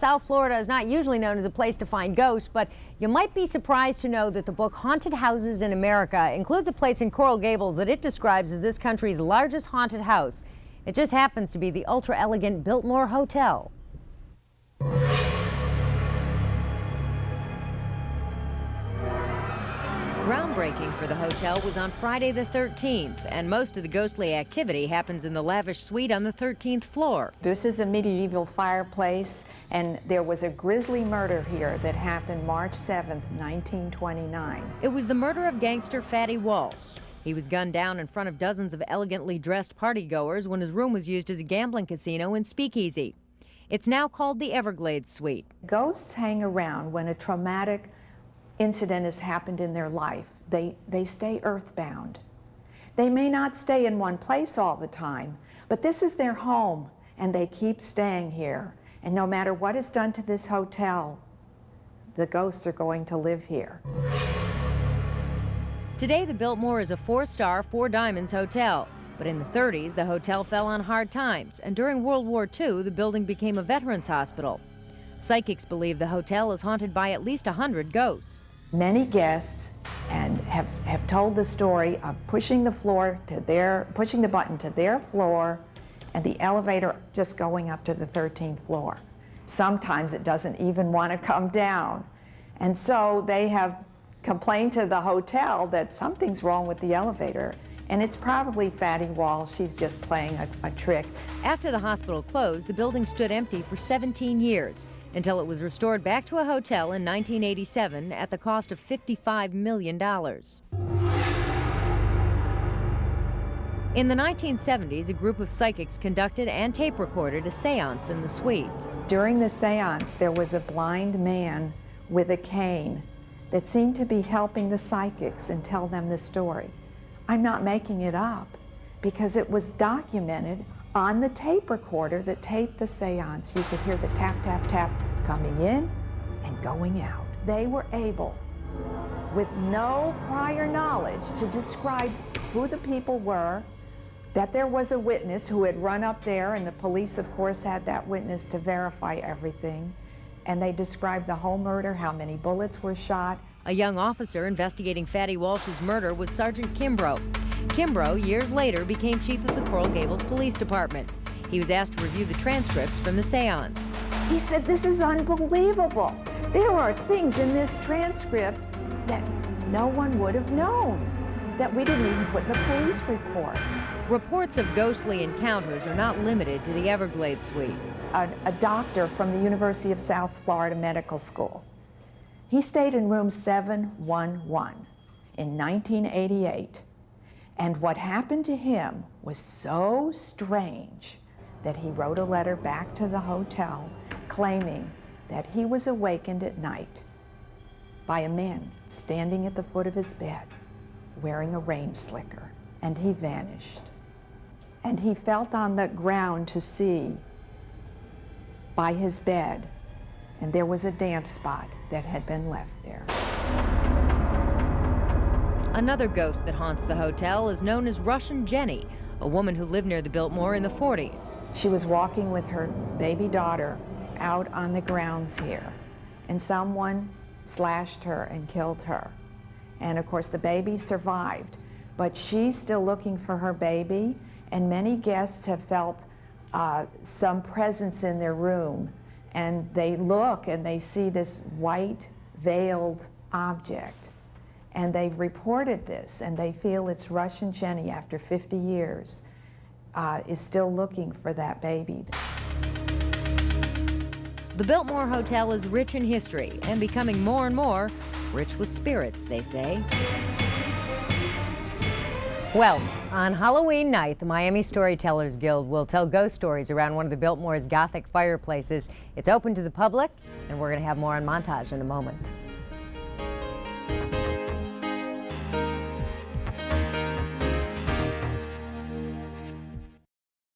South Florida is not usually known as a place to find ghosts, but you might be surprised to know that the book Haunted Houses in America includes a place in Coral Gables that it describes as this country's largest haunted house. It just happens to be the ultra-elegant Biltmore Hotel. Groundbreaking for the hotel was on Friday the 13th, and most of the ghostly activity happens in the lavish suite on the 13th floor. This is a medieval fireplace, and there was a grisly murder here that happened March 7th, 1929. It was the murder of gangster Fatty Walsh. He was gunned down in front of dozens of elegantly dressed partygoers when his room was used as a gambling casino and speakeasy. It's now called the Everglades Suite. Ghosts hang around when a traumatic incident has happened in their life. They stay earthbound. They may not stay in one place all the time, but this is their home, and they keep staying here. And no matter what is done to this hotel, the ghosts are going to live here. Today, the Biltmore is a 4-star, 4 diamonds hotel. But in the 30s, the hotel fell on hard times, and during World War II, the building became a veterans hospital. Psychics believe the hotel is haunted by at least 100 ghosts. Many guests have told the story of pushing the button to their floor and the elevator just going up to the 13th floor. Sometimes it doesn't even want to come down. And so they have complained to the hotel that something's wrong with the elevator, and it's probably Fatty Walsh. She's just playing a trick. After the hospital closed, the building stood empty for 17 years. Until it was restored back to a hotel in 1987 at the cost of $55 million. In the 1970s, a group of psychics conducted and tape recorded a seance in the suite. During the seance, there was a blind man with a cane that seemed to be helping the psychics and tell them the story. I'm not making it up, because it was documented on the tape recorder that taped the seance. You could hear the tap, tap, tap coming in and going out. They were able, with no prior knowledge, to describe who the people were, that there was a witness who had run up there, and the police, of course, had that witness to verify everything. And they described the whole murder, how many bullets were shot. A young officer investigating Fatty Walsh's murder was Sergeant Kimbrough. Kimbrough, years later, became chief of the Coral Gables Police Department. He was asked to review the transcripts from the seance. He said, "This is unbelievable. There are things in this transcript that no one would have known, that we didn't even put in the police report." Reports of ghostly encounters are not limited to the Everglades Suite. A doctor from the University of South Florida Medical School, he stayed in room 711 in 1988. And what happened to him was so strange that he wrote a letter back to the hotel claiming that he was awakened at night by a man standing at the foot of his bed wearing a rain slicker, and he vanished. And he felt on the ground to see by his bed, and there was a damp spot that had been left there. Another ghost that haunts the hotel is known as Russian Jenny, a woman who lived near the Biltmore in the 40s. She was walking with her baby daughter out on the grounds here, and someone slashed her and killed her. And of course the baby survived, but she's still looking for her baby, and many guests have felt some presence in their room, and they look and they see this white veiled object. And they've reported this, and they feel it's Russian Jenny, after 50 years, is still looking for that baby. The Biltmore Hotel is rich in history and becoming more and more rich with spirits, they say. Well, on Halloween night, the Miami Storytellers Guild will tell ghost stories around one of the Biltmore's Gothic fireplaces. It's open to the public, and we're going to have more on Montage in a moment.